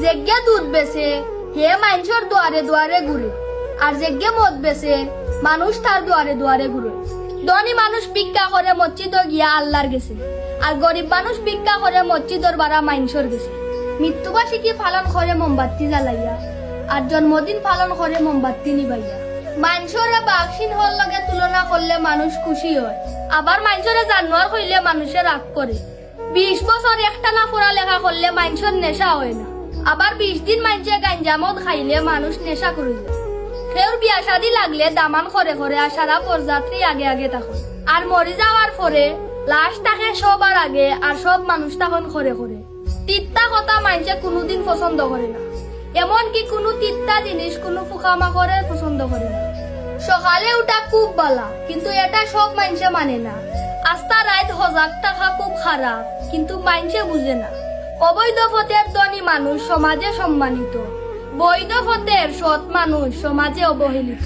যেগে দুধ বেছে হে মানুষের দুয়ারে দুয়ারে ঘুরে, আর যেগে মদ বেছে মানুষ তার দুয়ারে দুয়ারে ঘুরে। ধনী মানুষ ভিক্ষা করে মসজিদ গিয়া আল্লাহর গেছে, আর গরিব মানুষ ভিক্ষা করে মসজিদর বাড়া মানুষের গেছে। মৃত্যুবার্ষিকী পালন করে মোমবাতি জ্বালাইয়া, আর জন্মদিন পালন করে মোমবাতি নিবাইয়া। মানুষরে বাক্সিন হল লগে তুলনা করলে মানুষ খুশি হয়, আবার মানুষরে জানোয়ার হইলে মানুষে রাগ করে। 20 বছর একটানা পড়ালেখা করলে মানুষের নেশা হয় না, আবার 20 দিন মানুষে গাঞ্জা মদ খাইলে মানুষ নেশা করে যায়। কেউর বিয়া শাদী লাগলে দামান করে করে আর সারা পরযাত্রী আগে আগে তখন, আর মরে যাওয়ার পরে লাশ থাকে সবার আগে, আর সব মানুষ তখন করে করে। তিত্তা কথা মানুষে কোনোদিন পছন্দ করে না, এমনকি কোনো তিত্তা জিনিস কোনো পোকামাকড়ে পছন্দ করে না। সকালে উঠা খুব বালা, কিন্তু এটা সব মানুষে মানে না। আস্তা রাত সজাগ থাকা খুব খারাপ, কিন্তু মানুষে বুঝে না। অবৈধ পথের ধনী মানুষ সমাজে সম্মানিত, বৈধ পথের সৎ মানুষ সমাজে অবহেলিত।